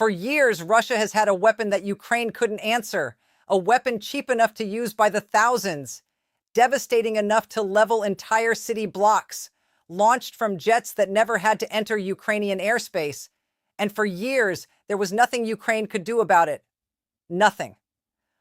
For years, Russia has had a weapon that Ukraine couldn't answer, a weapon cheap enough to use by the thousands, devastating enough to level entire city blocks, launched from jets that never had to enter Ukrainian airspace. And for years, there was nothing Ukraine could do about it. Nothing.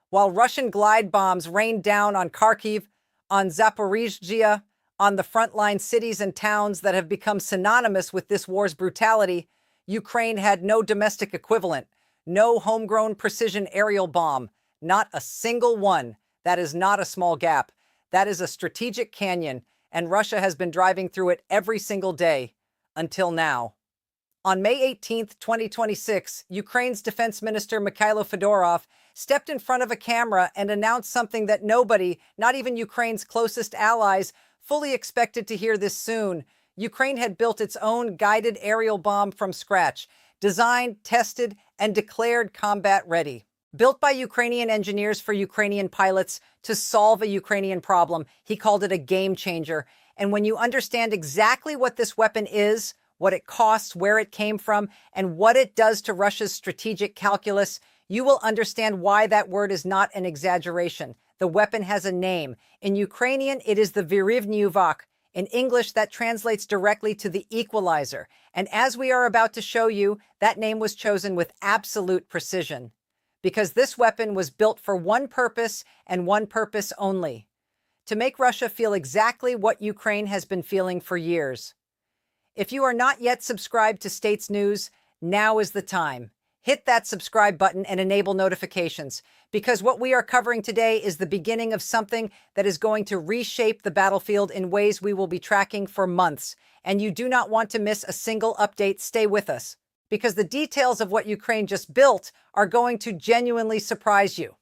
While Russian glide bombs rained down on Kharkiv, on Zaporizhzhia, on the frontline cities and towns that have become synonymous with this war's brutality, Ukraine had no domestic equivalent, no homegrown precision aerial bomb, not a single one. That is not a small gap. That is a strategic canyon, and Russia has been driving through it every single day until now. On May 18, 2026, Ukraine's Defense Minister Mikhailo Fedorov stepped in front of a camera and announced something that nobody, not even Ukraine's closest allies, fully expected to hear this soon. Ukraine had built its own guided aerial bomb from scratch, designed, tested, and declared combat ready. Built by Ukrainian engineers for Ukrainian pilots to solve a Ukrainian problem, he called it a game changer. And when you understand exactly what this weapon is, what it costs, where it came from, and what it does to Russia's strategic calculus, you will understand why that word is not an exaggeration. The weapon has a name. In Ukrainian, it is the Vyrivnyuvak. In English, that translates directly to the Equalizer. And as we are about to show you, that name was chosen with absolute precision, because this weapon was built for one purpose and one purpose only: to make Russia feel exactly what Ukraine has been feeling for years. If you are not yet subscribed to States News, now is the time. Hit that subscribe button and enable notifications, because what we are covering today is the beginning of something that is going to reshape the battlefield in ways we will be tracking for months. And you do not want to miss a single update. Stay with us, because the details of what Ukraine just built are going to genuinely surprise you.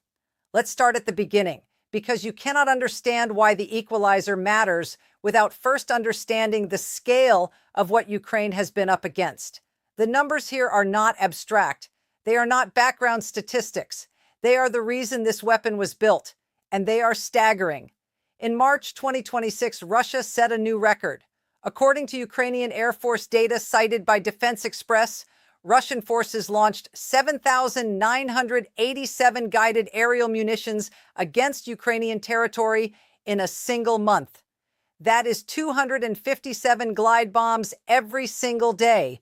Let's start at the beginning, because you cannot understand why the Equalizer matters without first understanding the scale of what Ukraine has been up against. The numbers here are not abstract. They are not background statistics. They are the reason this weapon was built, and they are staggering. In March 2026, Russia set a new record. According to Ukrainian Air Force data cited by Defense Express, Russian forces launched 7,987 guided aerial munitions against Ukrainian territory in a single month. That is 257 glide bombs every single day.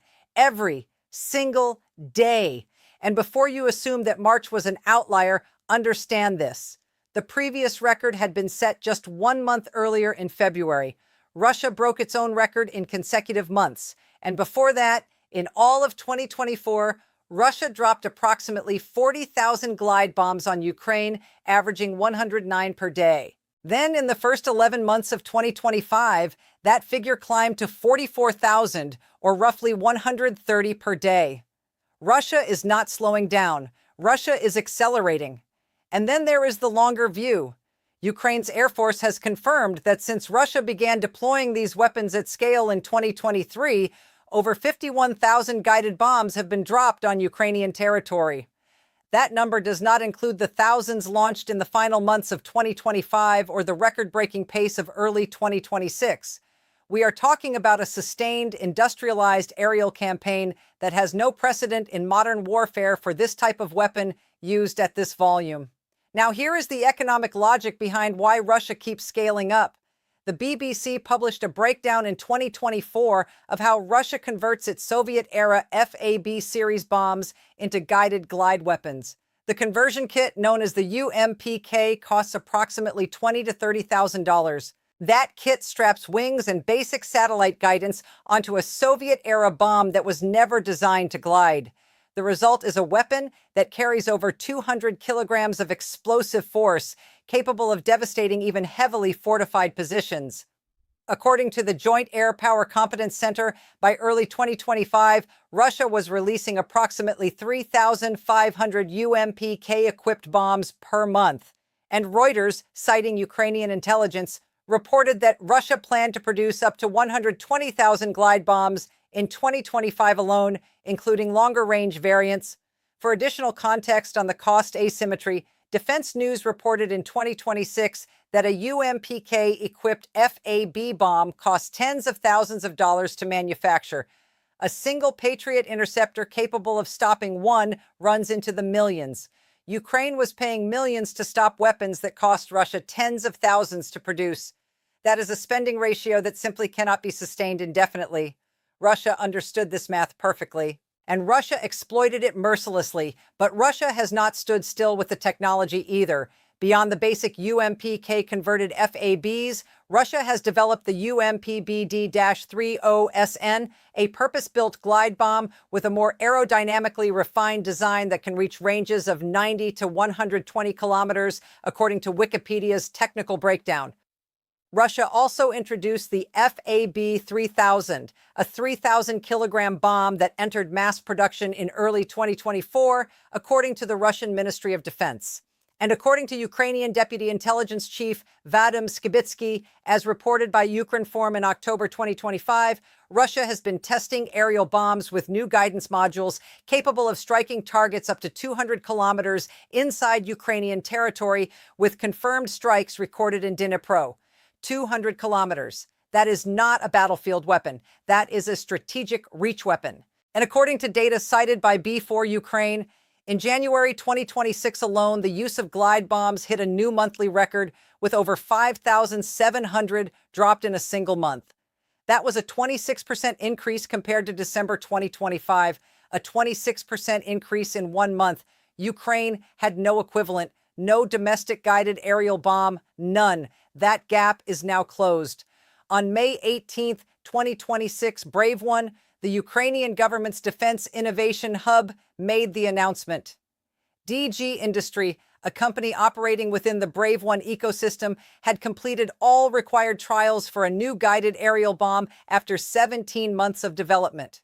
Every single day. And before you assume that March was an outlier, understand this. The previous record had been set just 1 month earlier in February. Russia broke its own record in consecutive months. And before that, in all of 2024, Russia dropped approximately 40,000 glide bombs on Ukraine, averaging 109 per day. Then in the first 11 months of 2025, that figure climbed to 44,000, or roughly 130 per day. Russia is not slowing down. Russia is accelerating. And then there is the longer view. Ukraine's Air Force has confirmed that since Russia began deploying these weapons at scale in 2023, over 51,000 guided bombs have been dropped on Ukrainian territory. That number does not include the thousands launched in the final months of 2025 or the record-breaking pace of early 2026. We are talking about a sustained, industrialized aerial campaign that has no precedent in modern warfare for this type of weapon used at this volume. Now, here is the economic logic behind why Russia keeps scaling up. The BBC published a breakdown in 2024 of how Russia converts its Soviet-era FAB series bombs into guided glide weapons. The conversion kit, known as the UMPK, costs approximately $20,000 to $30,000. That kit straps wings and basic satellite guidance onto a Soviet-era bomb that was never designed to glide. The result is a weapon that carries over 200 kilograms of explosive force, capable of devastating even heavily fortified positions. According to the Joint Air Power Competence Center, by early 2025, Russia was releasing approximately 3,500 UMPK-equipped bombs per month. And Reuters, citing Ukrainian intelligence, reported that Russia planned to produce up to 120,000 glide bombs in 2025 alone, including longer-range variants. For additional context on the cost asymmetry, Defense News reported in 2026 that a UMPK-equipped FAB bomb cost tens of thousands of dollars to manufacture. A single Patriot interceptor capable of stopping one runs into the millions. Ukraine was paying millions to stop weapons that cost Russia tens of thousands to produce. That is a spending ratio that simply cannot be sustained indefinitely. Russia understood this math perfectly, and Russia exploited it mercilessly. But Russia has not stood still with the technology either. Beyond the basic UMPK-converted FABs, Russia has developed the UMPBD-30SN, a purpose-built glide bomb with a more aerodynamically refined design that can reach ranges of 90 to 120 kilometers, according to Wikipedia's technical breakdown. Russia also introduced the FAB-3000, a 3,000-kilogram bomb that entered mass production in early 2024, according to the Russian Ministry of Defense. And according to Ukrainian Deputy Intelligence Chief Vadim Skibitsky, as reported by Ukrinform in October 2025, Russia has been testing aerial bombs with new guidance modules capable of striking targets up to 200 kilometers inside Ukrainian territory, with confirmed strikes recorded in Dnipro. 200 kilometers. That is not a battlefield weapon. That is a strategic reach weapon. And according to data cited by B4 Ukraine, in January 2026 alone, the use of glide bombs hit a new monthly record, with over 5,700 dropped in a single month. That was a 26% increase compared to December 2025, a 26% increase in 1 month. Ukraine had no equivalent, no domestic guided aerial bomb, none. That gap is now closed. On May 18th, 2026, Brave One, the Ukrainian government's defense innovation hub, made the announcement. DG Industry, a company operating within the Brave One ecosystem, had completed all required trials for a new guided aerial bomb after 17 months of development.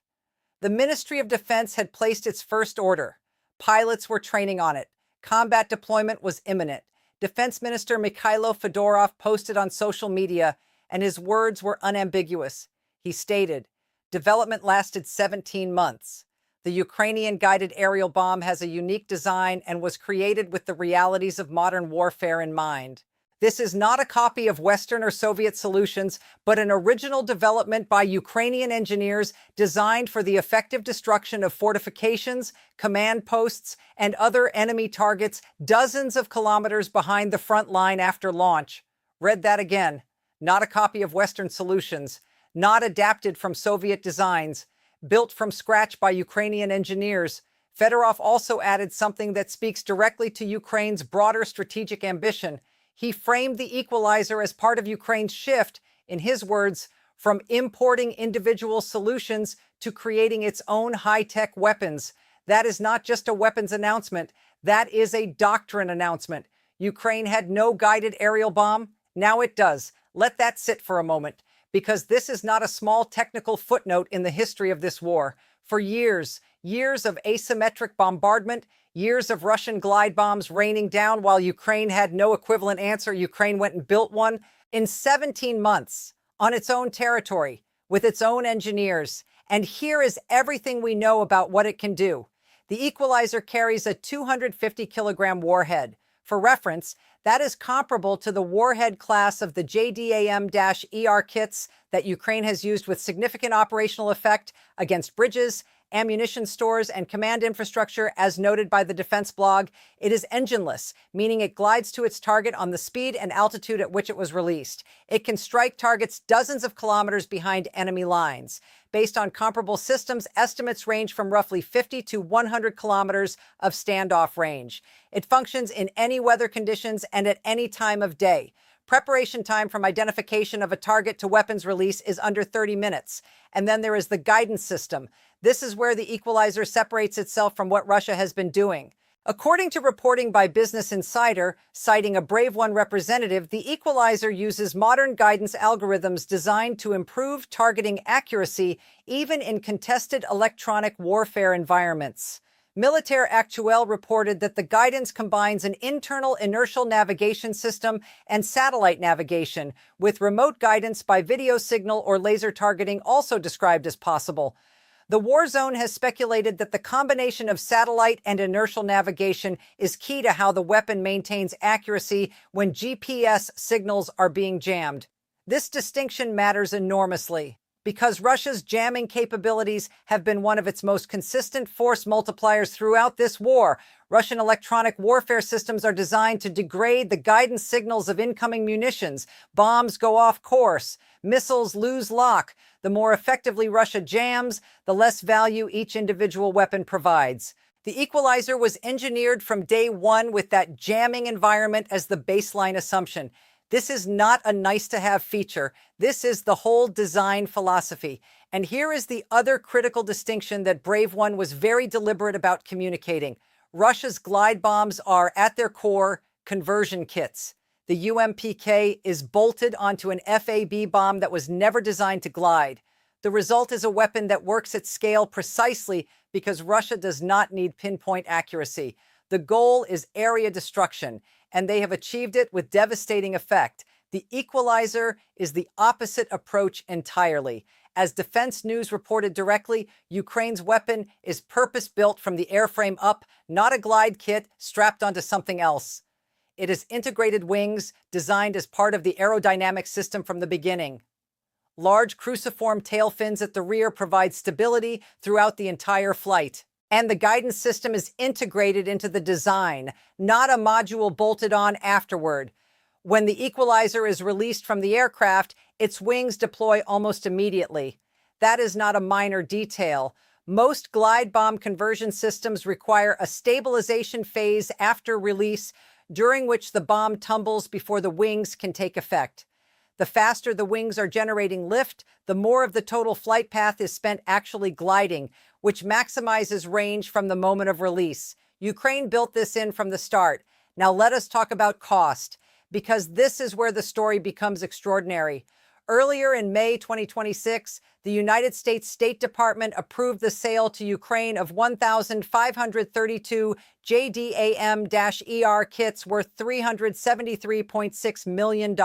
The Ministry of Defense had placed its first order. Pilots were training on it. Combat deployment was imminent. Defense Minister Mikhailo Fedorov posted on social media, and his words were unambiguous. He stated, "Development lasted 17 months. The Ukrainian guided aerial bomb has a unique design and was created with the realities of modern warfare in mind. This is not a copy of Western or Soviet solutions, but an original development by Ukrainian engineers designed for the effective destruction of fortifications, command posts, and other enemy targets dozens of kilometers behind the front line after launch." Read that again. Not a copy of Western solutions, not adapted from Soviet designs, built from scratch by Ukrainian engineers. Fedorov also added something that speaks directly to Ukraine's broader strategic ambition. He framed the Equalizer as part of Ukraine's shift, in his words, from importing individual solutions to creating its own high-tech weapons. That is not just a weapons announcement. That is a doctrine announcement. Ukraine had no guided aerial bomb. Now it does. Let that sit for a moment, because this is not a small technical footnote in the history of this war. For years of asymmetric bombardment, years of Russian glide bombs raining down while Ukraine had no equivalent answer, Ukraine went and built one in 17 months on its own territory with its own engineers. And here is everything we know about what it can do. The Equalizer carries a 250-kilogram warhead. For reference, that is comparable to the warhead class of the JDAM-ER kits that Ukraine has used with significant operational effect against bridges, ammunition stores, and command infrastructure, as noted by the defense blog. It is engineless, meaning it glides to its target on the speed and altitude at which it was released. It can strike targets dozens of kilometers behind enemy lines. Based on comparable systems, estimates range from roughly 50 to 100 kilometers of standoff range. It functions in any weather conditions and at any time of day. Preparation time from identification of a target to weapons release is under 30 minutes. And then there is the guidance system. This is where the Equalizer separates itself from what Russia has been doing. According to reporting by Business Insider, citing a Brave One representative, the Equalizer uses modern guidance algorithms designed to improve targeting accuracy even in contested electronic warfare environments. Militaire Actuel reported that the guidance combines an internal inertial navigation system and satellite navigation, with remote guidance by video signal or laser targeting also described as possible. The war zone has speculated that the combination of satellite and inertial navigation is key to how the weapon maintains accuracy when GPS signals are being jammed. This distinction matters enormously. Because Russia's jamming capabilities have been one of its most consistent force multipliers throughout this war. Russian electronic warfare systems are designed to degrade the guidance signals of incoming munitions. Bombs go off course. Missiles lose lock. The more effectively Russia jams, the less value each individual weapon provides. The Equalizer was engineered from day one with that jamming environment as the baseline assumption. This is not a nice-to-have feature. This is the whole design philosophy. And here is the other critical distinction that Brave One was very deliberate about communicating. Russia's glide bombs are, at their core, conversion kits. The UMPK is bolted onto an FAB bomb that was never designed to glide. The result is a weapon that works at scale precisely because Russia does not need pinpoint accuracy. The goal is area destruction, and they have achieved it with devastating effect. The Equalizer is the opposite approach entirely. As Defense News reported directly, Ukraine's weapon is purpose-built from the airframe up, not a glide kit strapped onto something else. It has integrated wings designed as part of the aerodynamic system from the beginning. Large cruciform tail fins at the rear provide stability throughout the entire flight. And the guidance system is integrated into the design, not a module bolted on afterward. When the Equalizer is released from the aircraft, its wings deploy almost immediately. That is not a minor detail. Most glide bomb conversion systems require a stabilization phase after release, during which the bomb tumbles before the wings can take effect. The faster the wings are generating lift, the more of the total flight path is spent actually gliding, which maximizes range from the moment of release. Ukraine built this in from the start. Now let us talk about cost, because this is where the story becomes extraordinary. Earlier in May 2026, the United States State Department approved the sale to Ukraine of 1,532 JDAM-ER kits worth $373.6 million.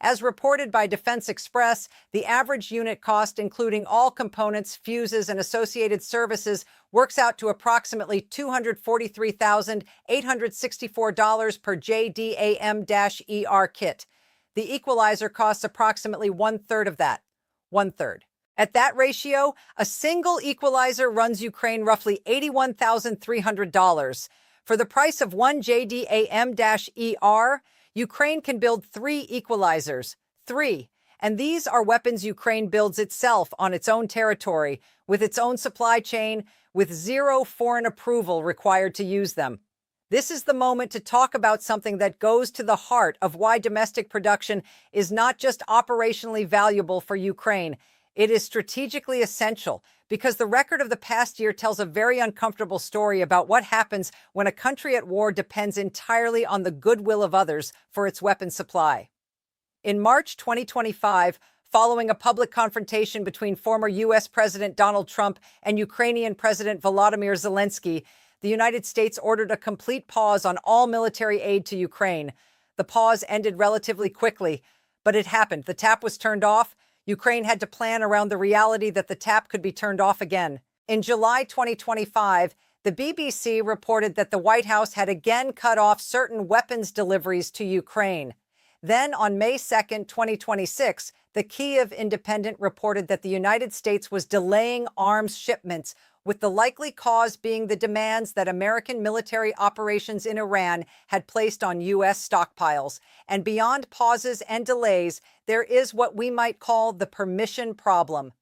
As reported by Defense Express, the average unit cost, including all components, fuses, and associated services, works out to approximately $243,864 per JDAM-ER kit. The Equalizer costs approximately one-third of that. One-third. At that ratio, a single Equalizer runs Ukraine roughly $81,300. For the price of one JDAM-ER, Ukraine can build 3 Equalizers. 3. And these are weapons Ukraine builds itself on its own territory, with its own supply chain, with zero foreign approval required to use them. This is the moment to talk about something that goes to the heart of why domestic production is not just operationally valuable for Ukraine. It is strategically essential because the record of the past year tells a very uncomfortable story about what happens when a country at war depends entirely on the goodwill of others for its weapons supply. In March 2025, following a public confrontation between former U.S. President Donald Trump and Ukrainian President Volodymyr Zelensky, the United States ordered a complete pause on all military aid to Ukraine. The pause ended relatively quickly, but it happened. The tap was turned off. Ukraine had to plan around the reality that the tap could be turned off again. In July 2025, the BBC reported that the White House had again cut off certain weapons deliveries to Ukraine. Then, on May 2, 2026, the Kyiv Independent reported that the United States was delaying arms shipments, with the likely cause being the demands that American military operations in Iran had placed on U.S. stockpiles. And beyond pauses and delays, there is what we might call the permission problem.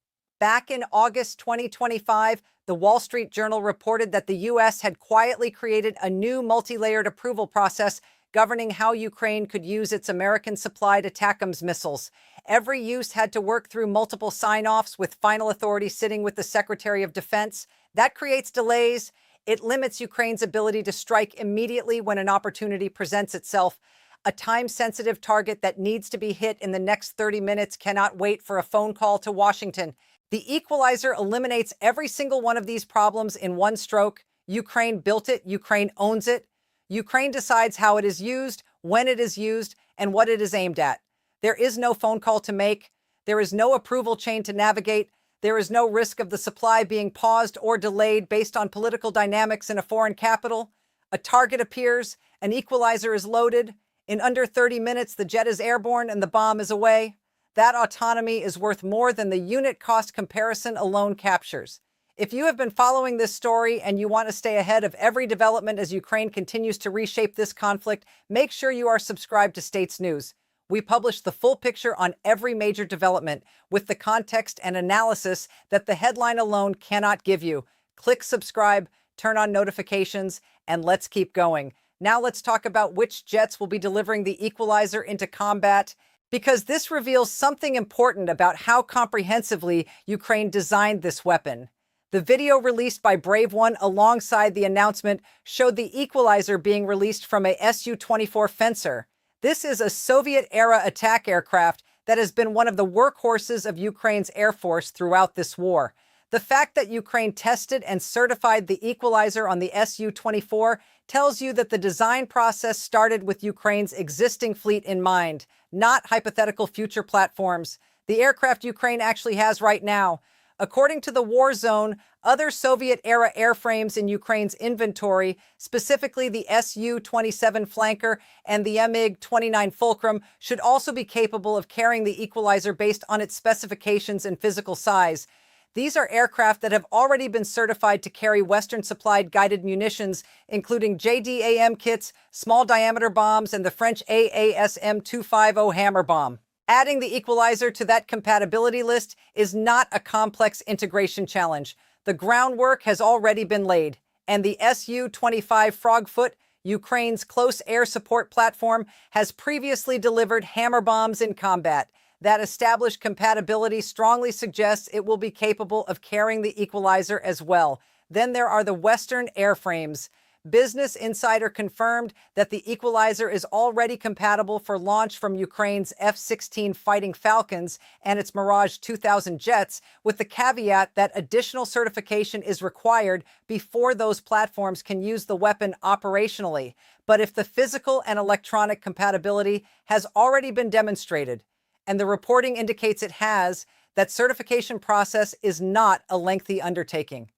Back in August 2025, the Wall Street Journal reported that the U.S. had quietly created a new multi-layered approval process governing how Ukraine could use its American-supplied ATACMS missiles. Every use had to work through multiple sign-offs, with final authority sitting with the Secretary of Defense. That creates delays. It limits Ukraine's ability to strike immediately when an opportunity presents itself. A time-sensitive target that needs to be hit in the next 30 minutes cannot wait for a phone call to Washington. The Equalizer eliminates every single one of these problems in one stroke. Ukraine built it. Ukraine owns it. Ukraine decides how it is used, when it is used, and what it is aimed at. There is no phone call to make. There is no approval chain to navigate. There is no risk of the supply being paused or delayed based on political dynamics in a foreign capital. A target appears, an Equalizer is loaded. In under 30 minutes, the jet is airborne and the bomb is away. That autonomy is worth more than the unit cost comparison alone captures. If you have been following this story and you want to stay ahead of every development as Ukraine continues to reshape this conflict, make sure you are subscribed to States News. We publish the full picture on every major development with the context and analysis that the headline alone cannot give you. Click subscribe, turn on notifications, and let's keep going. Now let's talk about which jets will be delivering the Equalizer into combat, because this reveals something important about how comprehensively Ukraine designed this weapon. The video released by Brave One alongside the announcement showed the Equalizer being released from a Su-24 Fencer. This is a Soviet-era attack aircraft that has been one of the workhorses of Ukraine's Air Force throughout this war. The fact that Ukraine tested and certified the Equalizer on the Su-24 tells you that the design process started with Ukraine's existing fleet in mind, not hypothetical future platforms. The aircraft Ukraine actually has right now. According to the War Zone, other Soviet-era airframes in Ukraine's inventory, specifically the Su-27 Flanker and the MiG-29 Fulcrum, should also be capable of carrying the Equalizer based on its specifications and physical size. These are aircraft that have already been certified to carry Western-supplied guided munitions, including JDAM kits, small-diameter bombs, and the French AASM-250 hammer bomb. Adding the Equalizer to that compatibility list is not a complex integration challenge. The groundwork has already been laid, and the Su-25 Frogfoot, Ukraine's close air support platform, has previously delivered hammer bombs in combat. That established compatibility strongly suggests it will be capable of carrying the Equalizer as well. Then there are the Western airframes. Business Insider confirmed that the Equalizer is already compatible for launch from Ukraine's F-16 Fighting Falcons and its Mirage 2000 jets, with the caveat that additional certification is required before those platforms can use the weapon operationally. But if the physical and electronic compatibility has already been demonstrated, and the reporting indicates it has, that certification process is not a lengthy undertaking.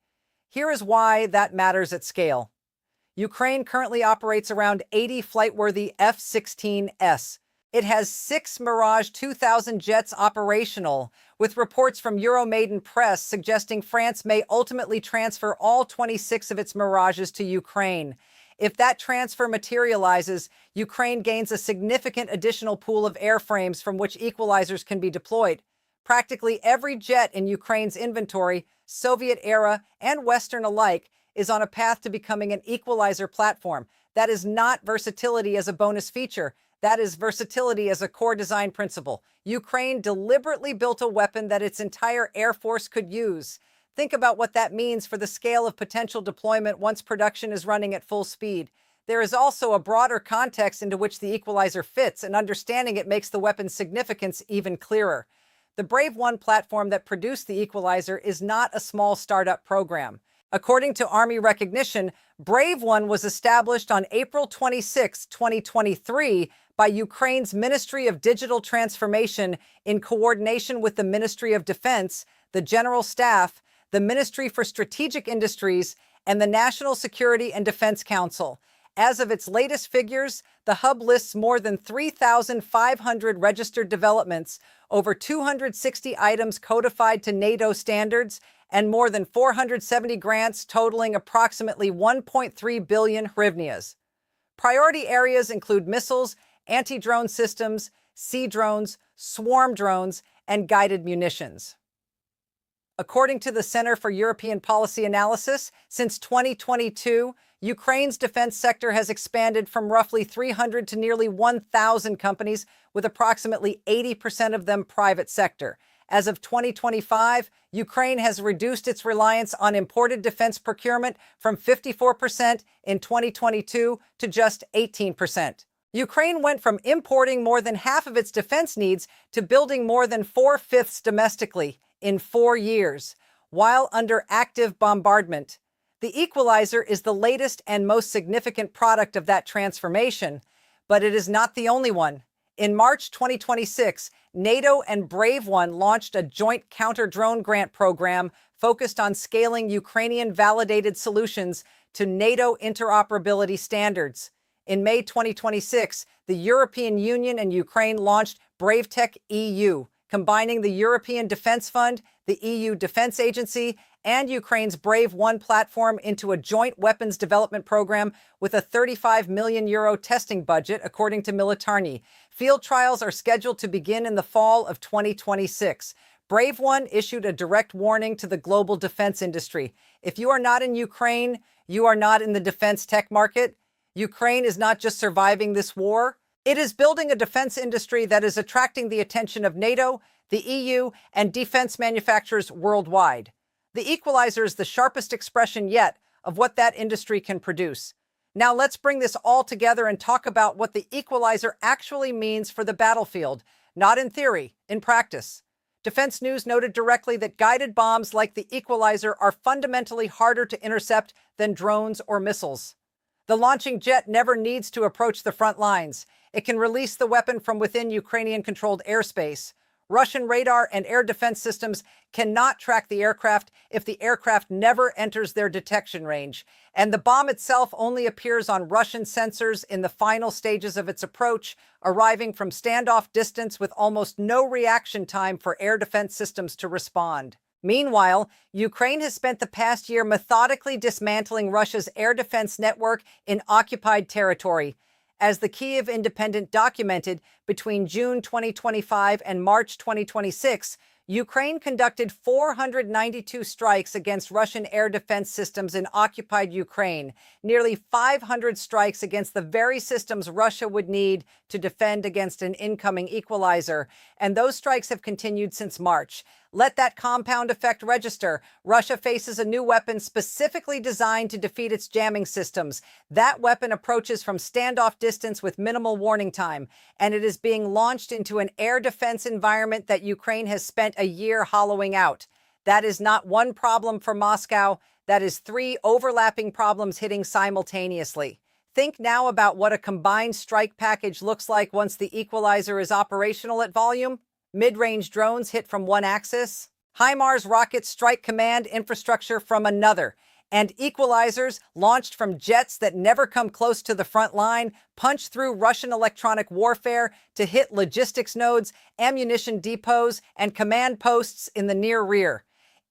Here is why that matters at scale. Ukraine currently operates around 80 flight-worthy F-16s. It has 6 Mirage 2000 jets operational, with reports from Euromaidan Press suggesting France may ultimately transfer all 26 of its Mirages to Ukraine. If that transfer materializes, Ukraine gains a significant additional pool of airframes from which Equalizers can be deployed. Practically every jet in Ukraine's inventory, Soviet-era and Western alike, is on a path to becoming an Equalizer platform. That is not versatility as a bonus feature. That is versatility as a core design principle. Ukraine deliberately built a weapon that its entire air force could use. Think about what that means for the scale of potential deployment once production is running at full speed. There is also a broader context into which the Equalizer fits, and understanding it makes the weapon's significance even clearer. The Brave One platform that produced the Equalizer is not a small startup program. According to Army recognition, Brave One was established on April 26, 2023 by Ukraine's Ministry of Digital Transformation in coordination with the Ministry of Defense, the General Staff, the Ministry for Strategic Industries, and the National Security and Defense Council. As of its latest figures, the hub lists more than 3,500 registered developments, over 260 items codified to NATO standards, and more than 470 grants totaling approximately 1.3 billion hryvnias. Priority areas include missiles, anti-drone systems, sea drones, swarm drones, and guided munitions. According to the Center for European Policy Analysis, since 2022, Ukraine's defense sector has expanded from roughly 300 to nearly 1,000 companies, with approximately 80% of them private sector. As of 2025, Ukraine has reduced its reliance on imported defense procurement from 54% in 2022 to just 18%. Ukraine went from importing more than half of its defense needs to building more than 4/5 domestically in 4 years, while under active bombardment. The Equalizer is the latest and most significant product of that transformation, but it is not the only one. In March 2026, NATO and Brave One launched a joint counter-drone grant program focused on scaling Ukrainian-validated solutions to NATO interoperability standards. In May 2026, the European Union and Ukraine launched BraveTech EU, combining the European Defence Fund, the EU Defence Agency, and Ukraine's Brave One platform into a joint weapons development program with a €35 million testing budget, according to Militarny. Field trials are scheduled to begin in the fall of 2026. Brave One issued a direct warning to the global defense industry. If you are not in Ukraine, you are not in the defense tech market. Ukraine is not just surviving this war, it is building a defense industry that is attracting the attention of NATO, the EU, and defense manufacturers worldwide. The Equalizer is the sharpest expression yet of what that industry can produce. Now let's bring this all together and talk about what the Equalizer actually means for the battlefield, not in theory, in practice. Defense News noted directly that guided bombs like the Equalizer are fundamentally harder to intercept than drones or missiles. The launching jet never needs to approach the front lines. It can release the weapon from within Ukrainian-controlled airspace. Russian radar and air defense systems cannot track the aircraft if the aircraft never enters their detection range. And the bomb itself only appears on Russian sensors in the final stages of its approach, arriving from standoff distance with almost no reaction time for air defense systems to respond. Meanwhile, Ukraine has spent the past year methodically dismantling Russia's air defense network in occupied territory. As the Kyiv Independent documented, between June 2025 and March 2026, Ukraine conducted 492 strikes against Russian air defense systems in occupied Ukraine, nearly 500 strikes against the very systems Russia would need to defend against an incoming Equalizer, and those strikes have continued since March. Let that compound effect register. Russia faces a new weapon specifically designed to defeat its jamming systems. That weapon approaches from standoff distance with minimal warning time, and it is being launched into an air defense environment that Ukraine has spent a year hollowing out. That is not one problem for Moscow. That is three overlapping problems hitting simultaneously. Think now about what a combined strike package looks like once the Equalizer is operational at volume. Mid-range drones hit from one axis, HIMARS rockets strike command infrastructure from another, and Equalizers, launched from jets that never come close to the front line, punch through Russian electronic warfare to hit logistics nodes, ammunition depots, and command posts in the near rear.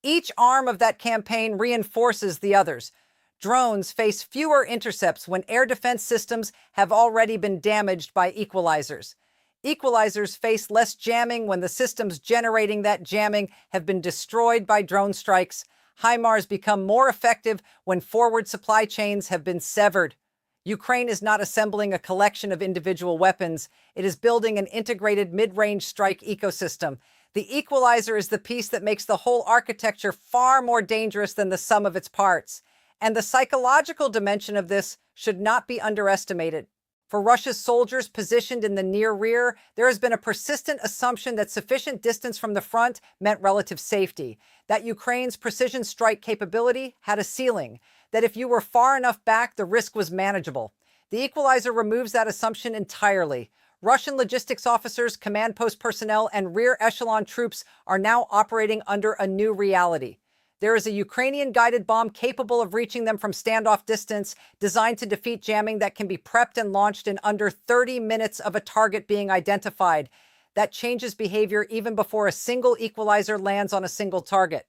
Each arm of that campaign reinforces the others. Drones face fewer intercepts when air defense systems have already been damaged by Equalizers. Equalizers face less jamming when the systems generating that jamming have been destroyed by drone strikes. HIMARS become more effective when forward supply chains have been severed. Ukraine is not assembling a collection of individual weapons. It is building an integrated mid-range strike ecosystem. The Equalizer is the piece that makes the whole architecture far more dangerous than the sum of its parts. And the psychological dimension of this should not be underestimated. For Russia's soldiers positioned in the near rear, there has been a persistent assumption that sufficient distance from the front meant relative safety, that Ukraine's precision strike capability had a ceiling, that if you were far enough back, the risk was manageable. The Equalizer removes that assumption entirely. Russian logistics officers, command post personnel, and rear echelon troops are now operating under a new reality. There is a Ukrainian guided bomb capable of reaching them from standoff distance, designed to defeat jamming that can be prepped and launched in under 30 minutes of a target being identified. That changes behavior even before a single Equalizer lands on a single target.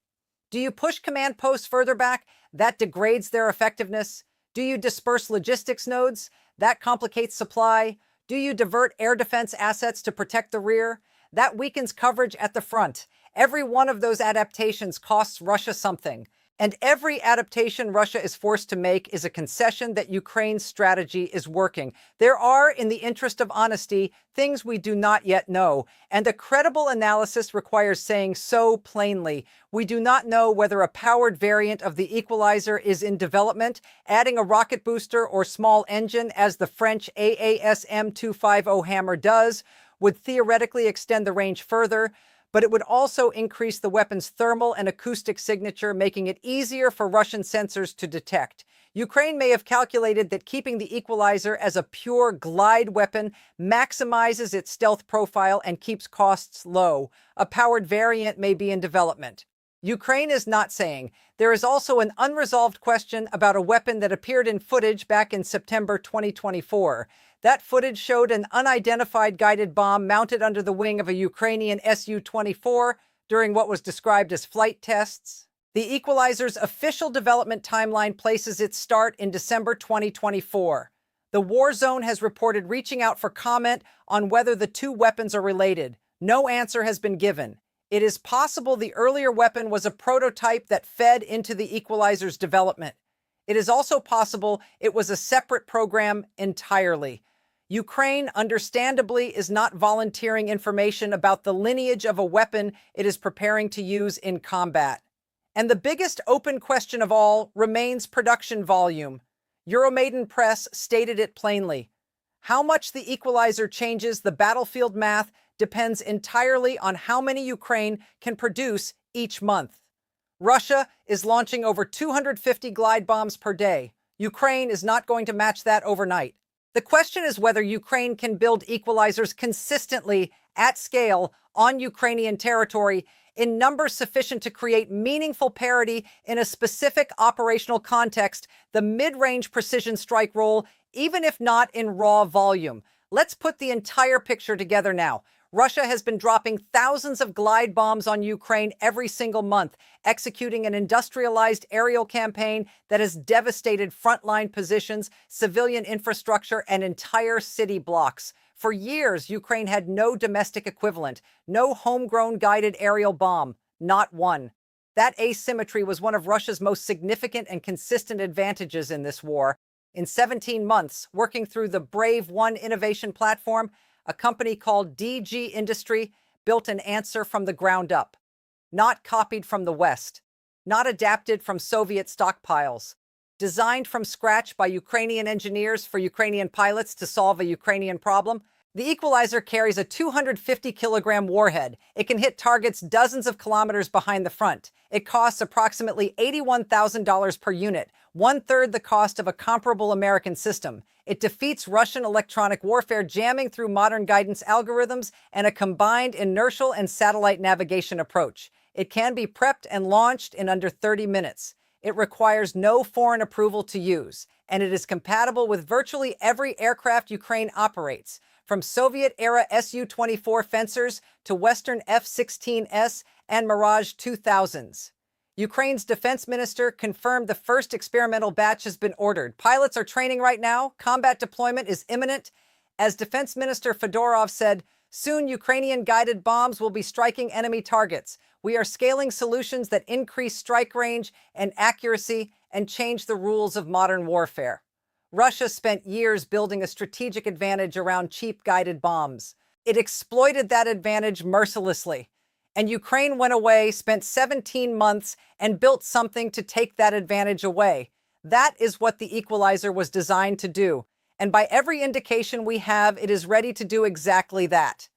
Do you push command posts further back? That degrades their effectiveness. Do you disperse logistics nodes? That complicates supply. Do you divert air defense assets to protect the rear? That weakens coverage at the front. Every one of those adaptations costs Russia something. And every adaptation Russia is forced to make is a concession that Ukraine's strategy is working. There are, in the interest of honesty, things we do not yet know. And a credible analysis requires saying so plainly. We do not know whether a powered variant of the Equalizer is in development, adding a rocket booster or small engine, as the French AASM-250 Hammer does, would theoretically extend the range further, but it would also increase the weapon's thermal and acoustic signature, making it easier for Russian sensors to detect. Ukraine may have calculated that keeping the Equalizer as a pure glide weapon maximizes its stealth profile and keeps costs low. A powered variant may be in development. Ukraine is not saying. There is also an unresolved question about a weapon that appeared in footage back in September 2024. That footage showed an unidentified guided bomb mounted under the wing of a Ukrainian Su-24 during what was described as flight tests. The Equalizer's official development timeline places its start in December 2024. The war zone has reported reaching out for comment on whether the two weapons are related. No answer has been given. It is possible the earlier weapon was a prototype that fed into the Equalizer's development. It is also possible it was a separate program entirely. Ukraine, understandably, is not volunteering information about the lineage of a weapon it is preparing to use in combat. And the biggest open question of all remains production volume. Euromaidan Press stated it plainly. How much the Equalizer changes the battlefield math depends entirely on how many Ukraine can produce each month. Russia is launching over 250 glide bombs per day. Ukraine is not going to match that overnight. The question is whether Ukraine can build Equalizers consistently at scale on Ukrainian territory in numbers sufficient to create meaningful parity in a specific operational context, the mid-range precision strike role, even if not in raw volume. Let's put the entire picture together now. Russia has been dropping thousands of glide bombs on Ukraine every single month, executing an industrialized aerial campaign that has devastated frontline positions, civilian infrastructure, and entire city blocks. For years, Ukraine had no domestic equivalent, no homegrown guided aerial bomb, not one. That asymmetry was one of Russia's most significant and consistent advantages in this war. In 17 months, working through the Brave One innovation platform, a company called DG Industry built an answer from the ground up, not copied from the West, not adapted from Soviet stockpiles, designed from scratch by Ukrainian engineers for Ukrainian pilots to solve a Ukrainian problem. The Equalizer carries a 250-kilogram warhead. It can hit targets dozens of kilometers behind the front. It costs approximately $81,000 per unit, one-third the cost of a comparable American system. It defeats Russian electronic warfare jamming through modern guidance algorithms and a combined inertial and satellite navigation approach. It can be prepped and launched in under 30 minutes. It requires no foreign approval to use, and it is compatible with virtually every aircraft Ukraine operates, from Soviet-era Su-24 Fencers to Western F-16S and Mirage 2000s. Ukraine's defense minister confirmed the first experimental batch has been ordered. Pilots are training right now. Combat deployment is imminent. As Defense Minister Fedorov said, soon Ukrainian guided bombs will be striking enemy targets. We are scaling solutions that increase strike range and accuracy and change the rules of modern warfare. Russia spent years building a strategic advantage around cheap guided bombs. It exploited that advantage mercilessly. And Ukraine went away, spent 17 months, and built something to take that advantage away. That is what the Equalizer was designed to do. And by every indication we have, it is ready to do exactly that.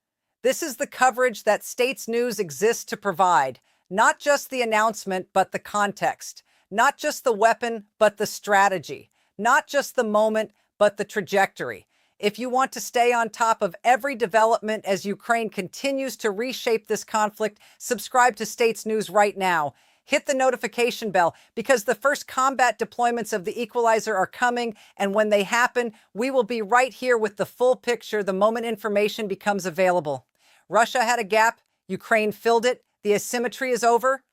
This is the coverage that States News exists to provide. Not just the announcement, but the context. Not just the weapon, but the strategy. Not just the moment, but the trajectory. If you want to stay on top of every development as Ukraine continues to reshape this conflict, subscribe to States News right now. Hit the notification bell because the first combat deployments of the Equalizer are coming, and when they happen, we will be right here with the full picture the moment information becomes available. Russia had a gap, Ukraine filled it, the asymmetry is over,